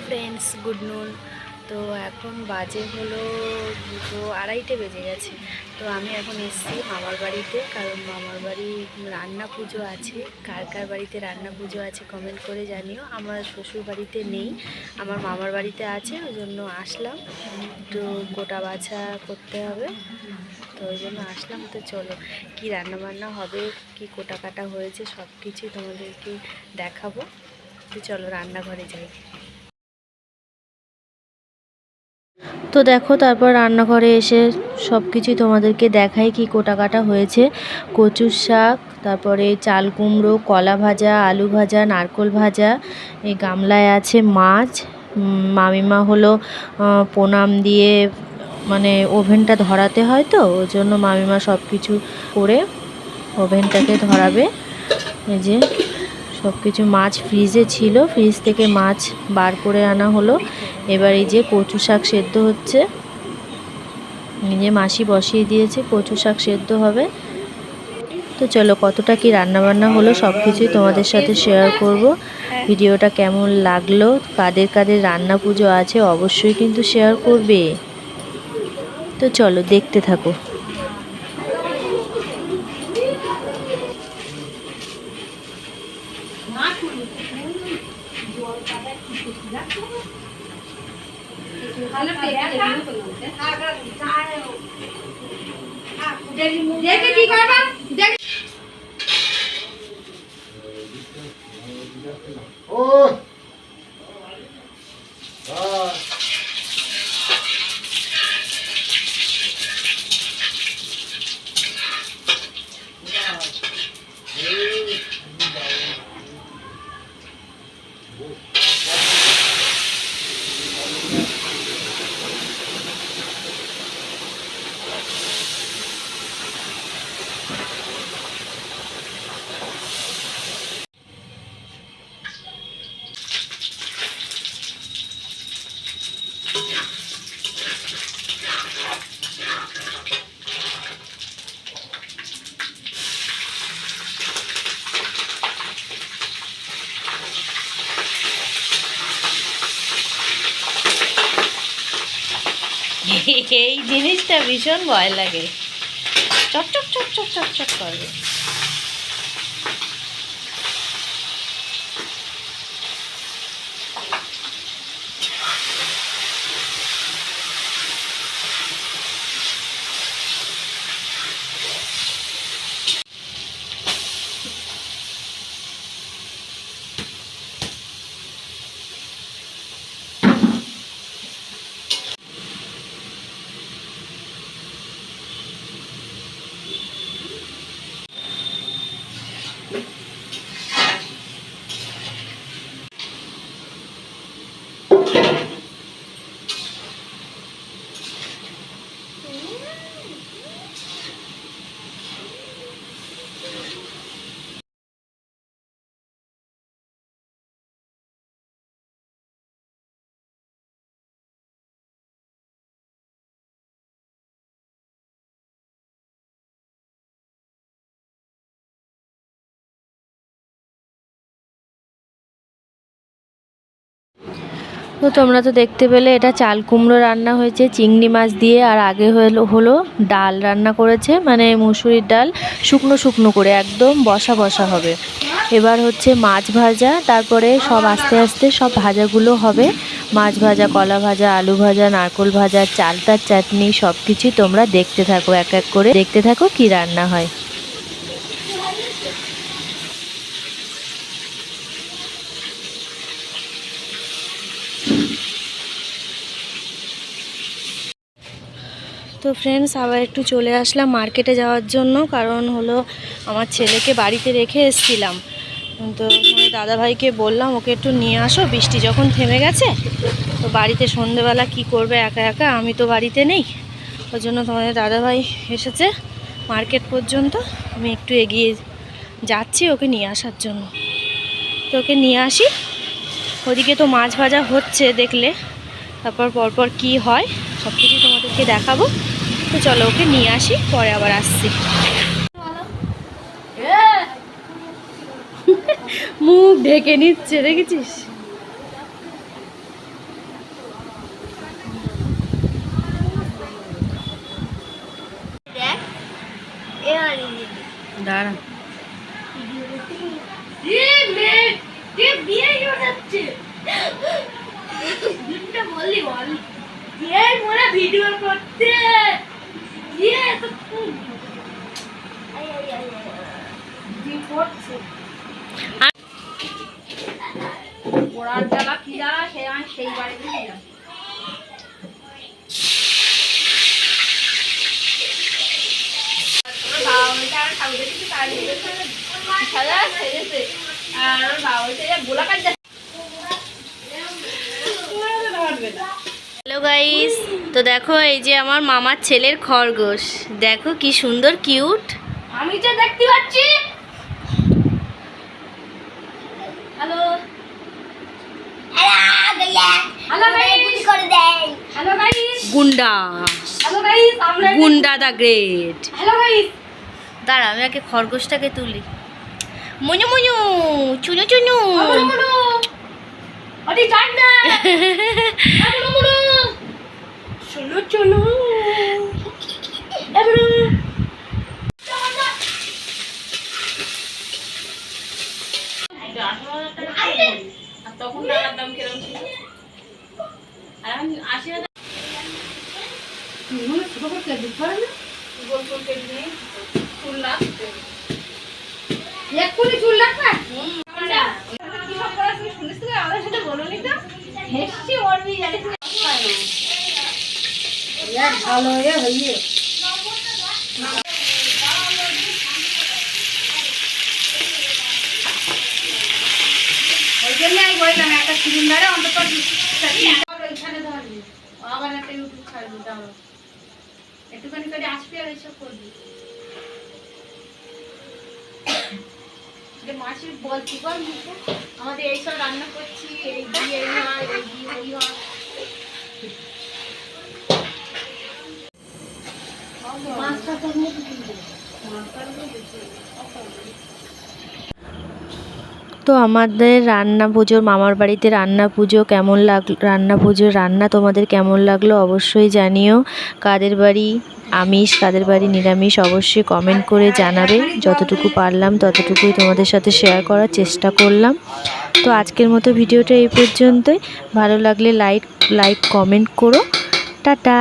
Friends, good নুন। তো এখন বাজে হলো 2:30 বেজে গেছে। তো আমি এখন এসেছি মামার বাড়িতে, কারণ মামার বাড়ি রান্না পুজো আছে। কার কার বাড়িতে রান্না পুজো আছে কমেন্ট করে জানিও। আমার শ্বশুর বাড়িতে নেই, আমার মামার বাড়িতে আছে, ওই জন্য আসলাম। তো গোটা বাছা করতে হবে, তো ওই জন্য আসলাম। তো চলো কি রান্না বান্না হবে, কি কোটা কাটা হয়েছে সব কিছুই তোমাদেরকে দেখাবো। তো চলো রান্নাঘরে যাই। তো দেখো, তারপর রান্নাঘরে এসে সব কিছুই তোমাদেরকে দেখাই কি কোটা কাটা হয়েছে। কচুর শাক, তারপরে চাল কুমড়ো, কলা ভাজা, আলু ভাজা, নারকোল ভাজা, এই গামলায় আছে মাছ। মামিমা হলো প্রণাম দিয়ে, মানে ওভেনটা ধরাতে হয়, তো ওই জন্য মামিমা সব কিছু করে ওভেনটাকে ধরাবে। এই যে সব কিছু মাছ ফ্রিজে ছিল, ফ্রিজ থেকে মাছ বার করে আনা হলো। এবার এই যে কচু শাক সেদ্ধ হচ্ছে, এই যে মাসি বসিয়ে দিয়েছে, কচু শাক সেদ্ধ হবে। তো চলো কতটা কি রান্নাবান্না হলো সব কিছুই তোমাদের সাথে শেয়ার করব। ভিডিওটা কেমন লাগলো, কাদের কাদের রান্না পুজো আছে অবশ্যই কিন্তু শেয়ার করবে। তো চলো দেখতে থাকো। দেখে কি করবা? ও এই জিনিসটা ভীষণ ভয় লাগে, চকচক চকচক চকচক করবে। তো তোমরা তো দেখতে পেলে, এটা চাল কুমড়ো রান্না হয়েছে চিংড়ি মাছ দিয়ে, আর আগে হলো ডাল রান্না করেছে, মানে মুসুরির ডাল শুকনো শুকনো করে একদম বসা বসা হবে। এবার হচ্ছে মাছ ভাজা, তারপরে সব আস্তে আস্তে সব ভাজাগুলো হবে। মাছ ভাজা, কলা ভাজা, আলু ভাজা, নারকোল ভাজা, চালতার চাটনি, সব কিছুই তোমরা দেখতে থাকো, এক এক করে দেখতে থাকো কি রান্না হয়। তো ফ্রেন্ডস, আবার একটু চলে আসলাম মার্কেটে যাওয়ার জন্য, কারণ হলো আমার ছেলেকে বাড়িতে রেখে এসেছিলাম। তো দাদাভাইকে বললাম ওকে একটু নিয়ে আসো, বৃষ্টি যখন থেমে গেছে। তো বাড়িতে সন্ধেবেলা কি করবে একা একা, আমি তো বাড়িতে নেই, ওই জন্য তোমাদের দাদাভাই এসেছে মার্কেট পর্যন্ত। আমি একটু এগিয়ে যাচ্ছি ওকে নিয়ে আসার জন্য। তো ওকে নিয়ে আসি, ওদিকে তো মাছ ভাজা হচ্ছে দেখলে, তারপর পরপর কি হয় সব কিছু তোমাদেরকে দেখাবো। তো চলো ওকে নিয়ে আসি, পরে আবার আসছি। মুখ ঢেকে নিচ্ছে, দেখেছিস? দাঁড়া ভিডিও করতে ওরার জ্বালা কি জ্বালা সে আমি সেই বাড়ি গেছিলাম। হ্যালো গাইস, তো দেখো এই যে আমার মামার ছেলের খরগোশ, দেখো কি সুন্দর কিউট। আমি তো দেখতে পাচ্ছি। হ্যালো হ্যালো গাইস করে দেন। হ্যালো গাইস গুন্ডা, হ্যালো গাইস আমরা গুন্ডা দা গ্রেট। হ্যালো গাইস দাঁড়া আমি আগে খরগোশটাকে তুলি। মুনু মুনু, চুনু চুনু। আরে যান না। আমরো আমরো চলো চলো আমরো। তখন টাকার দাম কিরকম ছিল? আর আমি ৮০,০০০ ছোট করতে দিতে না গোল গোল কেটে নিয়ে চুল লাগবে। এক্ষুনি চুল লাগবে। কি সব করা তুমি শুনিস তো? আমাদের সাথে বলোনি তো? হেসছি ওরবি জানিস না। यार ভালো হয়ে হইয়ে ওই জন্য আমি বললাম একটা সিলিন্ডারে অন্তত ওইখানে ধরবি আবার একটা ইউটিউব ছাড়বি দাও একটুখানি করে আসবি আর এইসব করবি যে মাসির বলছি বল আমাদের এইসব রান্না করছি এই দিয়ে এই হয় এই দিয়ে ওই হয় তো আমাদের রান্না পুজোর মামার বাড়িতে রান্না পুজো কেমন লাগলো, রান্না পুজোর রান্না তোমাদের কেমন লাগলো অবশ্যই জানিও। কাদের বাড়ি আমিষ কাদের বাড়ি নিরামিষ অবশ্যই কমেন্ট করে জানাবে। যতটুকু পারলাম ততটুকুই তোমাদের সাথে শেয়ার করার চেষ্টা করলাম। তো আজকের মতো ভিডিওটা এই পর্যন্তই। ভালো লাগলে লাইক কমেন্ট করো। টাটা।